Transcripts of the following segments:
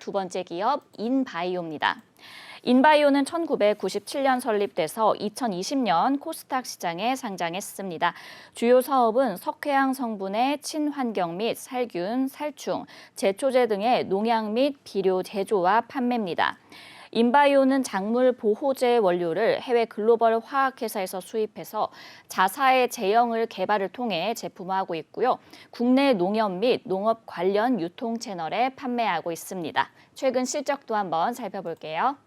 두 번째 기업 인바이오입니다. 인바이오는 1997년 설립돼서 2020년 코스닥 시장에 상장했습니다. 주요 사업은 석회암 성분의 친환경 및 살균, 살충, 제초제 등의 농약 및 비료 제조와 판매입니다. 인바이오는 작물 보호제 원료를 해외 글로벌 화학회사에서 수입해서 자사의 제형을 개발을 통해 제품화하고 있고요. 국내 농협 및 농업 관련 유통 채널에 판매하고 있습니다. 최근 실적도 한번 살펴볼게요.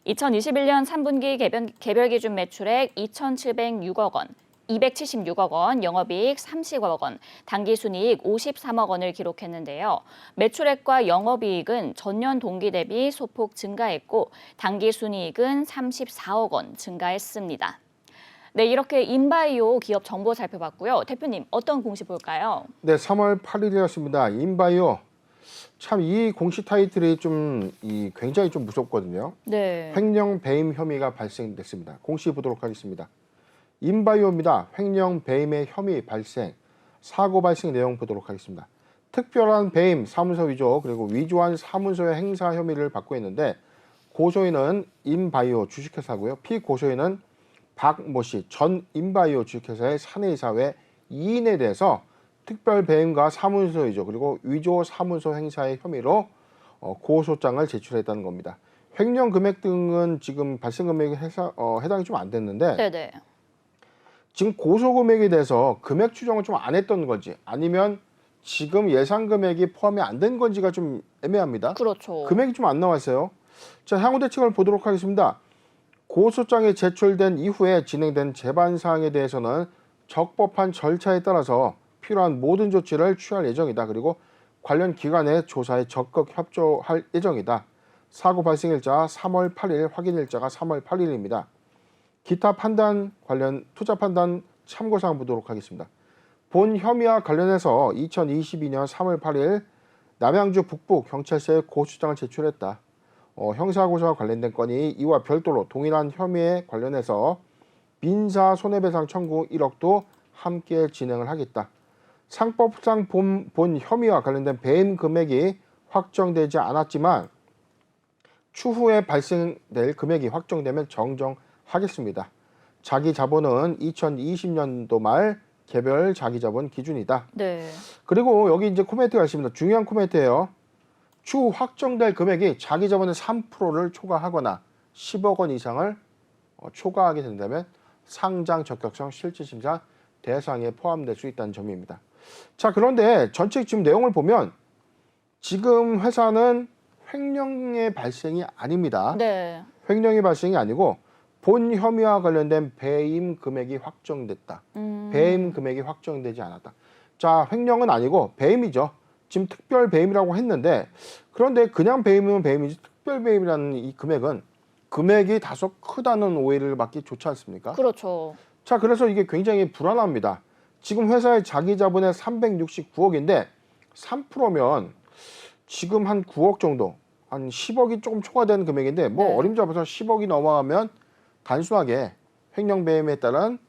2021년 3분기 개별 기준 매출액 2,706억 원, 276억 원, 영업이익 30억 원, 당기순이익 53억 원을 기록했는데요. 매출액과 영업이익은 전년 동기 대비 소폭 증가했고 당기순이익은 34억 원 증가했습니다. 네, 이렇게 인바이오 기업 정보 살펴봤고요. 대표님, 어떤 공시 볼까요? 네, 3월 8일이었습니다. 인바이오. 참 이 공시 타이틀이 굉장히 좀 무섭거든요. 네. 횡령 배임 혐의가 발생됐습니다. 공시 보도록 하겠습니다. 인바이오입니다. 횡령 배임의 혐의 발생, 사고 발생 내용 보도록 하겠습니다. 특별한 배임, 사문서 위조, 그리고 위조한 사문서의 행사 혐의를 받고 있는데 고소인은 인바이오 주식회사고요. 피고소인은 박모 씨 전 인바이오 주식회사의 사내이사 외 2인에 대해서 특별 배임과 사문서 위조 그리고 위조 사문서 행사의 혐의로 고소장을 제출했다는 겁니다. 횡령 금액 등은 지금 발생 금액이 해당이 좀 안 됐는데 네네. 지금 고소 금액에 대해서 금액 추정을 좀 안 했던 건지 아니면 지금 예상 금액이 포함이 안 된 건지가 좀 애매합니다. 그렇죠. 금액이 좀 안 나와 있어요. 자, 향후 대책을 보도록 하겠습니다. 고소장이 제출된 이후에 진행된 재반 사항에 대해서는 적법한 절차에 따라서 필요한 모든 조치를 취할 예정이다. 그리고 관련 기관의 조사에 적극 협조할 예정이다. 사고 발생일자 3월 8일, 확인일자가 3월 8일입니다. 기타 판단 관련 투자 판단 참고사항 보도록 하겠습니다. 본 혐의와 관련해서 2022년 3월 8일 남양주 북부 경찰서에 고소장을 제출했다. 형사고소와 관련된 건이 이와 별도로 동일한 혐의에 관련해서 민사 손해배상 청구 1억도 함께 진행을 하겠다. 상법상 본 혐의와 관련된 배임 금액이 확정되지 않았지만 추후에 발생될 금액이 확정되면 정정하겠습니다. 자기자본은 2020년도 말 개별 자기자본 기준이다. 네. 그리고 여기 이제 코멘트가 있습니다. 중요한 코멘트예요. 추후 확정될 금액이 자기자본의 3%를 초과하거나 10억 원 이상을 초과하게 된다면 상장 적격성 실질심사 대상에 포함될 수 있다는 점입니다. 자, 그런데 전체 지금 내용을 보면 지금 회사는 횡령의 발생이 아닙니다. 네. 횡령의 발생이 아니고 본 혐의와 관련된 배임 금액이 확정됐다. 배임 금액이 확정되지 않았다. 자, 횡령은 아니고 배임이죠. 지금 특별 배임이라고 했는데 그런데 그냥 배임이면 배임이지 특별 배임이라는 이 금액이 다소 크다는 오해를 받기 좋지 않습니까? 그렇죠. 자, 그래서 이게 굉장히 불안합니다. 지금 회사의 자기 자본의 369억인데 3%면 지금 한 9억 정도, 한 10억이 조금 초과되는 금액인데 네. 어림잡아서 10억이 넘어가면 단순하게 횡령 배임에 따른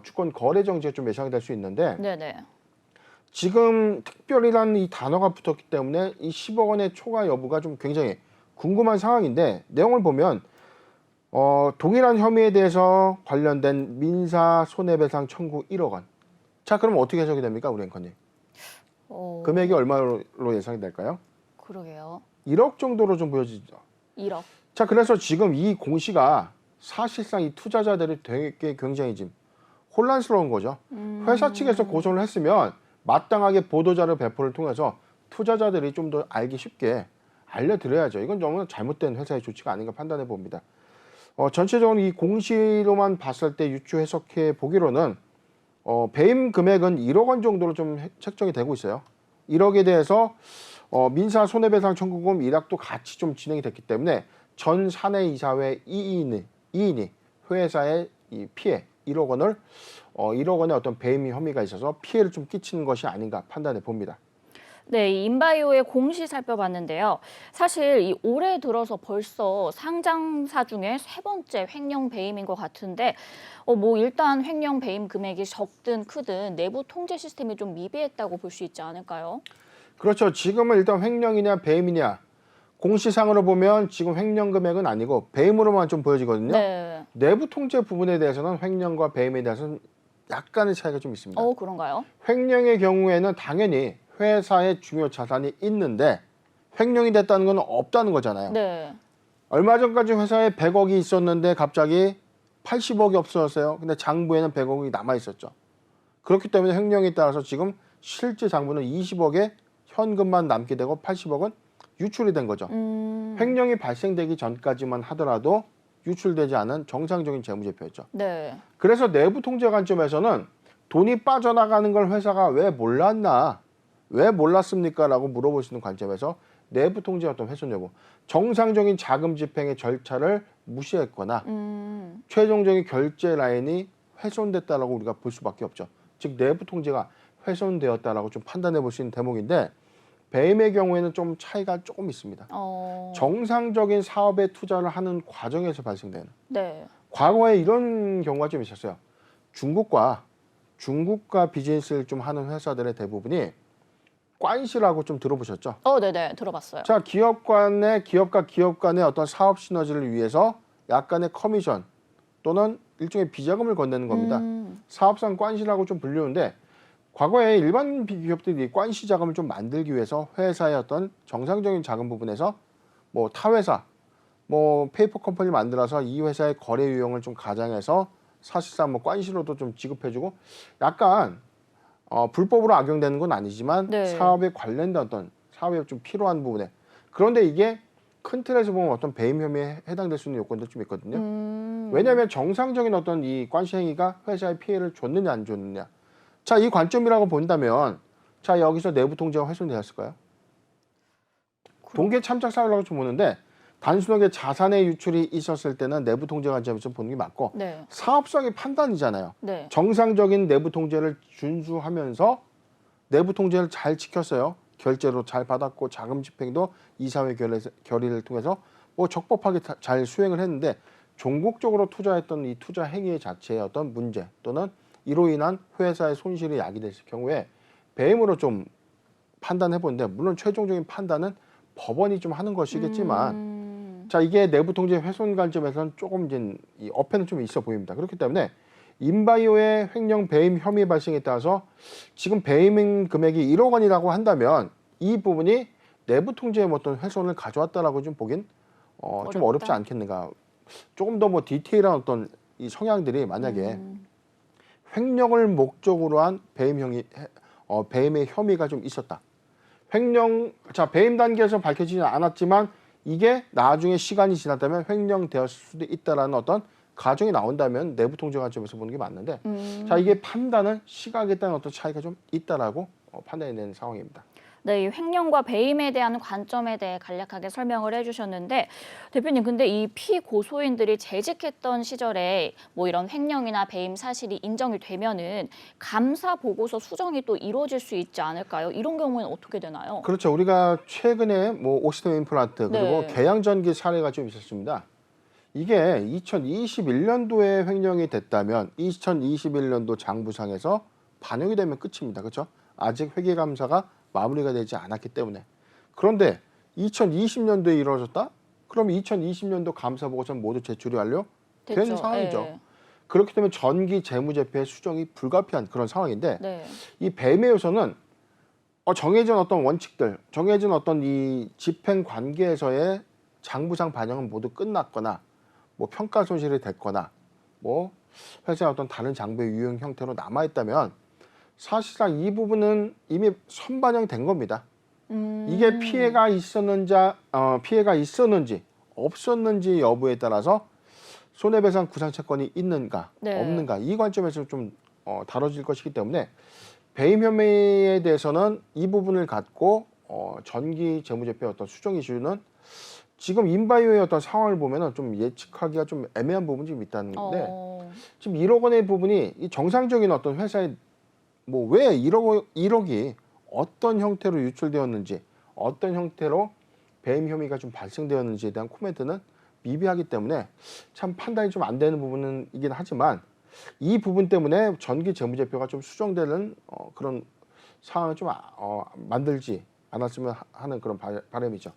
주권 거래 정지가 좀 예상이 될 수 있는데 네네. 지금 특별이라는 이 단어가 붙었기 때문에 이 10억 원의 초과 여부가 좀 굉장히 궁금한 상황인데 내용을 보면 동일한 혐의에 대해서 관련된 민사 손해배상 청구 1억 원. 자, 그럼 어떻게 해석이 됩니까, 우리 앵커님? 금액이 얼마로 예상이 될까요? 그러게요. 1억 정도로 좀 보여지죠. 1억. 자, 그래서 지금 이 공시가 사실상 이 투자자들이 되게 굉장히 지금 혼란스러운 거죠. 회사 측에서 고소를 했으면 마땅하게 보도자료 배포를 통해서 투자자들이 좀 더 알기 쉽게 알려드려야죠. 이건 너무 잘못된 회사의 조치가 아닌가 판단해 봅니다. 전체적으로 이 공시로만 봤을 때 유추 해석해 보기로는 배임 금액은 1억 원 정도로 좀 책정이 되고 있어요. 1억에 대해서 민사 손해배상 청구금 일학도 같이 좀 진행이 됐기 때문에 전 사내이사회 2인이 회사의 이 피해 1억 원의 어떤 배임 혐의가 있어서 피해를 좀 끼치는 것이 아닌가 판단해 봅니다. 네, 이 인바이오의 공시 살펴봤는데요. 사실 이 올해 들어서 벌써 상장사 중에 세 번째 횡령 배임인 것 같은데 일단 횡령 배임 금액이 적든 크든 내부 통제 시스템이 좀 미비했다고 볼 수 있지 않을까요? 그렇죠. 지금은 일단 횡령이냐 배임이냐 공시상으로 보면 지금 횡령 금액은 아니고 배임으로만 좀 보여지거든요. 네. 내부 통제 부분에 대해서는 횡령과 배임에 대해서는 약간의 차이가 좀 있습니다. 그런가요? 횡령의 경우에는 당연히 회사의 중요 자산이 있는데 횡령이 됐다는 건 없다는 거잖아요. 네. 얼마 전까지 회사에 100억이 있었는데 갑자기 80억이 없어졌어요. 근데 장부에는 100억이 남아 있었죠. 그렇기 때문에 횡령에 따라서 지금 실제 장부는 20억에 현금만 남게 되고 80억은 유출이 된 거죠. 횡령이 발생되기 전까지만 하더라도 유출되지 않은 정상적인 재무제표였죠. 네. 그래서 내부 통제 관점에서는 돈이 빠져나가는 걸 회사가 왜 몰랐나, 왜 몰랐습니까? 라고 물어볼 수 있는 관점에서 내부 통제 어떤 훼손 여부, 정상적인 자금 집행의 절차를 무시했거나 최종적인 결제 라인이 훼손됐다라고 우리가 볼 수밖에 없죠. 즉 내부 통제가 훼손되었다라고 좀 판단해 볼 수 있는 대목인데 배임의 경우에는 좀 차이가 조금 있습니다. 정상적인 사업에 투자를 하는 과정에서 발생되는. 네. 과거에 이런 경우가 좀 있었어요. 중국과 비즈니스를 좀 하는 회사들의 대부분이 관시라고 좀 들어보셨죠? 네네. 들어봤어요. 자, 기업과 기업 간의 어떤 사업 시너지를 위해서 약간의 커미션 또는 일종의 비자금을 건네는 겁니다. 사업상 관시라고 좀 불리는데 과거에 일반 기업들이 관시 자금을 좀 만들기 위해서 회사의 어떤 정상적인 자금 부분에서 뭐 타회사, 뭐 페이퍼 컴퍼니 만들어서 이 회사의 거래 유형을 좀 가장해서 사실상 뭐 관시로도 좀 지급해주고 약간 불법으로 악용되는 건 아니지만 네. 사업에 관련된 어떤 사업에 좀 필요한 부분에 그런데 이게 큰 틀에서 보면 어떤 배임 혐의에 해당될 수 있는 요건도 좀 있거든요. 왜냐하면 정상적인 어떤 이 관시 행위가 회사에 피해를 줬느냐 안 줬느냐. 자, 이 관점이라고 본다면 자 여기서 내부 통제가 훼손되었을까요? 동계 참작 사유라고 좀 보는데 단순하게 자산의 유출이 있었을 때는 내부 통제 관점에서 보는 게 맞고 네. 사업성의 판단이잖아요. 네. 정상적인 내부 통제를 준수하면서 내부 통제를 잘 지켰어요. 결제로 잘 받았고 자금 집행도 이사회 결의를 통해서 뭐 적법하게 잘 수행을 했는데 종국적으로 투자했던 이 투자 행위 자체의 어떤 문제 또는 이로 인한 회사의 손실이 야기됐을 경우에 배임으로 좀 판단해 보는데 물론 최종적인 판단은 법원이 좀 하는 것이겠지만 자 이게 내부 통제 훼손 관점에서는 조금 이제 이 어폐는 좀 있어 보입니다. 그렇기 때문에 인바이오의 횡령 배임 혐의 발생에 따라서 지금 배임 금액이 1억 원이라고 한다면 이 부분이 내부 통제의 어떤 훼손을 가져왔다라고 좀 보긴 좀 어렵지 않겠는가. 조금 더 뭐 디테일한 어떤 이 성향들이 만약에 횡령을 목적으로 한 배임의 혐의가 좀 있었다. 자 배임 단계에서 밝혀지지 않았지만 이게 나중에 시간이 지났다면 횡령되었을 수도 있다라는 어떤 가정이 나온다면 내부 통제 관점에서 보는 게 맞는데 자 이게 판단은 시각에 따른 어떤 차이가 좀 있다라고 판단이 되는 상황입니다. 네, 이 횡령과 배임에 대한 관점에 대해 간략하게 설명을 해주셨는데 대표님 근데 이 피고소인들이 재직했던 시절에 뭐 이런 횡령이나 배임 사실이 인정이 되면은 감사 보고서 수정이 또 이루어질 수 있지 않을까요? 이런 경우에는 어떻게 되나요? 그렇죠. 우리가 최근에 뭐 오시스템 임플란트 그리고 네. 계양전기 사례가 좀 있었습니다. 이게 2021년도에 횡령이 됐다면 2021년도 장부상에서 반영이 되면 끝입니다. 그렇죠? 아직 회계감사가 마무리가 되지 않았기 때문에. 그런데 2020년도에 이루어졌다? 그럼 2020년도 감사보고서는 모두 제출이 완료된 됐죠. 상황이죠. 네. 그렇기 때문에 전기 재무제표의 수정이 불가피한 그런 상황인데 네. 이 배임의 요소는 정해진 어떤 원칙들, 정해진 어떤 이 집행 관계에서의 장부상 반영은 모두 끝났거나 뭐 평가 손실이 됐거나 뭐 회사의 어떤 다른 장부의 유형 형태로 남아있다면 사실상 이 부분은 이미 선반영된 겁니다. 이게 피해가 있었는지 없었는지 여부에 따라서 손해배상 구상채권이 있는가 네. 없는가 이 관점에서 좀 다뤄질 것이기 때문에 배임 혐의에 대해서는 이 부분을 갖고 전기 재무제표 어떤 수정 이슈는 지금 인바이오의 어떤 상황을 보면은 좀 예측하기가 좀 애매한 부분이 좀 있다는데 지금 1억 원의 부분이 이 정상적인 어떤 회사의 뭐 왜 1억이 어떤 형태로 유출되었는지 어떤 형태로 배임 혐의가 좀 발생되었는지에 대한 코멘트는 미비하기 때문에 참 판단이 좀 안 되는 부분은 이긴 하지만 이 부분 때문에 전기 재무제표가 좀 수정되는 그런 상황을 좀 만들지 않았으면 하는 그런 바람이죠.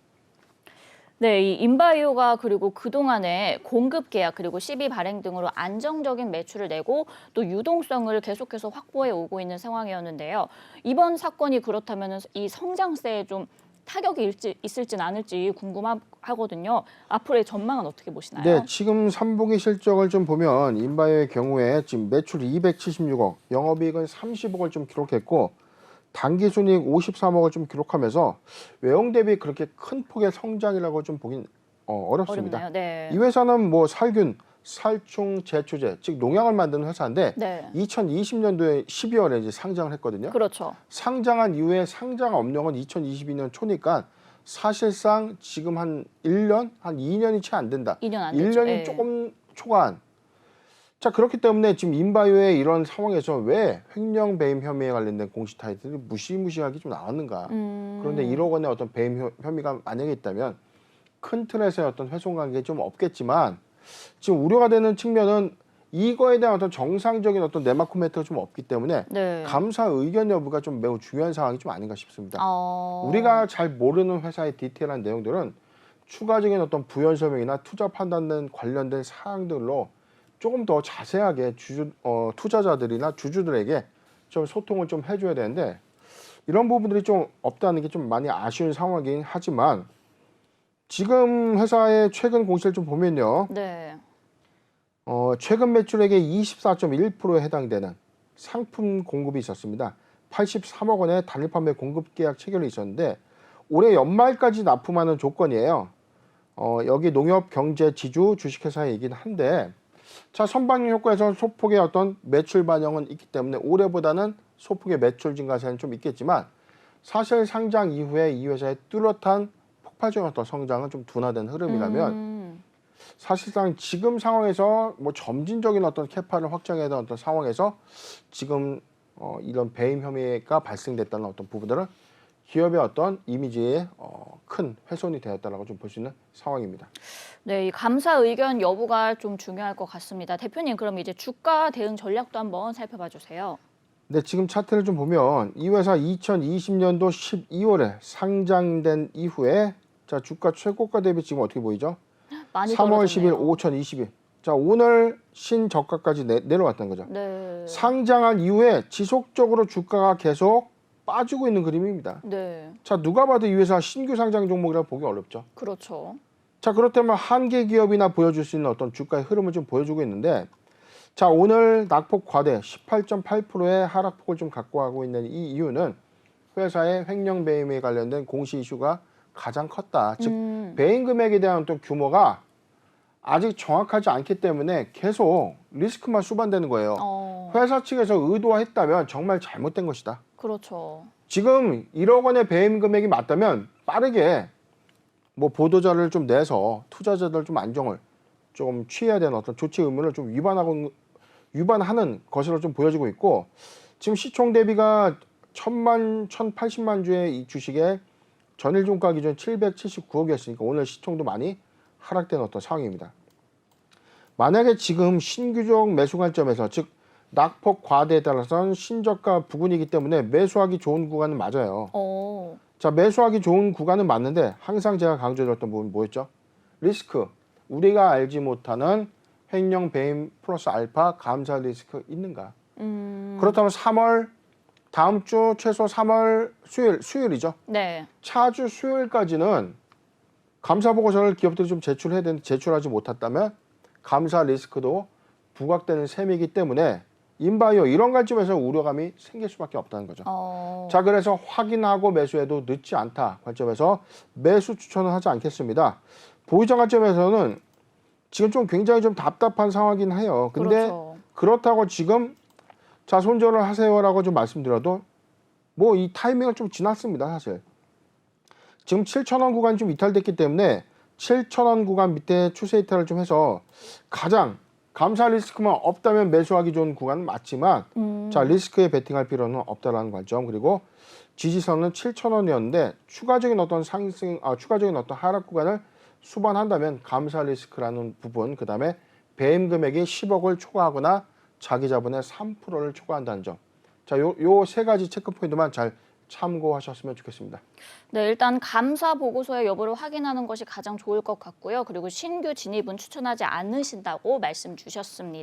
네, 이 인바이오가 그리고 그동안에 공급 계약 그리고 시비 발행 등으로 안정적인 매출을 내고 또 유동성을 계속해서 확보해 오고 있는 상황이었는데요. 이번 사건이 그렇다면 이 성장세에 좀 타격이 있을진 않을지 궁금하거든요. 앞으로의 전망은 어떻게 보시나요? 네, 지금 3분기 실적을 좀 보면 인바이오의 경우에 지금 매출 276억, 영업이익은 30억을 좀 기록했고 당기순이익 53억을 좀 기록하면서 외형 대비 그렇게 큰 폭의 성장이라고 좀 보긴 어렵습니다. 어렵나요? 네. 이 회사는 뭐 살균, 살충 제초제, 즉 농약을 만드는 회사인데 네. 2020년도에 12월에 이제 상장을 했거든요. 그렇죠. 상장한 이후에 상장 업력은 2022년 초니까 사실상 지금 한 1년, 한 2년이 채 안 된다. 2년 안 됐죠. 1년이 예. 조금 초과한. 자, 그렇기 때문에 지금 인바이오의 이런 상황에서 왜 횡령 배임 혐의에 관련된 공시 타이틀이 무시무시하게 좀 나왔는가. 그런데 1억 원의 어떤 배임 혐의가 만약에 있다면 큰 틀에서의 어떤 훼손관계 좀 없겠지만 지금 우려가 되는 측면은 이거에 대한 어떤 정상적인 어떤 내막 코멘트가 좀 없기 때문에 네. 감사 의견 여부가 좀 매우 중요한 상황이 좀 아닌가 싶습니다. 어... 우리가 잘 모르는 회사의 디테일한 내용들은 추가적인 어떤 부연 설명이나 투자 판단된 관련된 사항들로 조금 더 자세하게 투자자들이나 주주들에게 좀 소통을 좀 해줘야 되는데 이런 부분들이 좀 없다는 게 좀 많이 아쉬운 상황이긴 하지만 지금 회사의 최근 공시를 좀 보면요. 네. 최근 매출액의 24.1%에 해당되는 상품 공급이 있었습니다. 83억 원의 단일 판매 공급 계약 체결이 있었는데 올해 연말까지 납품하는 조건이에요. 여기 농협 경제 지주 주식회사이긴 한데 자, 선반영 효과에서 소폭의 어떤 매출 반영은 있기 때문에 올해보다는 소폭의 매출 증가세는 좀 있겠지만 사실 상장 이후에 이 회사의 뚜렷한 폭발적인 어떤 성장은 좀 둔화된 흐름이라면 사실상 지금 상황에서 뭐 점진적인 어떤 캐파를 확장해야 되는 어떤 상황에서 지금 이런 배임 혐의가 발생됐다는 어떤 부분들은 기업의 어떤 이미지에 큰 훼손이 되었다라고 좀 볼 수 있는 상황입니다. 네, 이 감사 의견 여부가 좀 중요할 것 같습니다. 대표님, 그럼 이제 주가 대응 전략도 한번 살펴봐 주세요. 네, 지금 차트를 좀 보면 이 회사 2020년도 12월에 상장된 이후에 자, 주가 최고가 대비 지금 어떻게 보이죠? 많이 3월 10일, 떨어졌네요. 5,020일. 자, 오늘 신저가까지 내려왔던 거죠. 네. 상장한 이후에 지속적으로 주가가 계속 빠지고 있는 그림입니다. 네. 자, 누가 봐도 이 회사 신규 상장 종목이라고 보기 어렵죠. 그렇죠. 자, 그렇다면 한계 기업이나 보여줄 수 있는 어떤 주가의 흐름을 좀 보여주고 있는데 자, 오늘 낙폭 과대 18.8%의 하락폭을 좀 갖고 가고 있는 이 이유는 회사의 횡령 배임에 관련된 공시 이슈가 가장 컸다. 즉 배임 금액에 대한 어떤 규모가 아직 정확하지 않기 때문에 계속 리스크만 수반되는 거예요. 회사 측에서 의도했다면 정말 잘못된 것이다. 그렇죠. 지금 1억 원의 배임 금액이 맞다면 빠르게 뭐 보도자를 좀 내서 투자자들 좀 안정을 좀 취해야 되는 어떤 조치 의무를 좀 위반하는 것으로 좀 보여지고 있고 지금 시총 대비가 1,080만 주의 이 주식에 전일 종가 기준 779억이었으니까 오늘 시총도 많이 하락된 어떤 상황입니다. 만약에 지금 신규적 매수 관점에서 즉 낙폭 과대에 따라서는 신저가 부근이기 때문에 매수하기 좋은 구간은 맞아요. 자, 매수하기 좋은 구간은 맞는데 항상 제가 강조드렸던 부분이 뭐였죠? 리스크. 우리가 알지 못하는 횡령 배임 플러스 알파 감사 리스크 있는가? 그렇다면 3월 다음 주 최소 3월 수요일이죠. 네. 차주 수요일까지는 감사 보고서를 기업들이 좀 제출해야 되는데 제출하지 못했다면 감사 리스크도 부각되는 셈이기 때문에 인바이오 이런 관점에서 우려감이 생길 수밖에 없다는 거죠. 자, 그래서 확인하고 매수해도 늦지 않다 관점에서 매수 추천은 하지 않겠습니다. 보유자 관점에서는 지금 좀 굉장히 좀 답답한 상황이긴 해요. 근데 그렇죠. 그렇다고 지금 자, 손절을 하세요라고 좀 말씀드려도 뭐 이 타이밍은 좀 지났습니다, 사실. 지금 7,000원 구간이 좀 이탈됐기 때문에 7,000원 구간 밑에 추세 이탈을 좀 해서 가장 감사 리스크만 없다면 매수하기 좋은 구간은 맞지만 자, 리스크에 베팅할 필요는 없다라는 관점. 그리고 지지선은 7,000원이었는데 추가적인 어떤 추가적인 어떤 하락 구간을 수반한다면 감사 리스크라는 부분, 그다음에 배임 금액이 10억을 초과하거나 자기 자본의 3%를 초과한다는 점. 자, 요 세 가지 체크 포인트만 잘 참고하셨으면 좋겠습니다. 네, 일단 감사 보고서의 여부를 확인하는 것이 가장 좋을 것 같고요. 그리고 신규 진입은 추천하지 않으신다고 말씀 주셨습니다.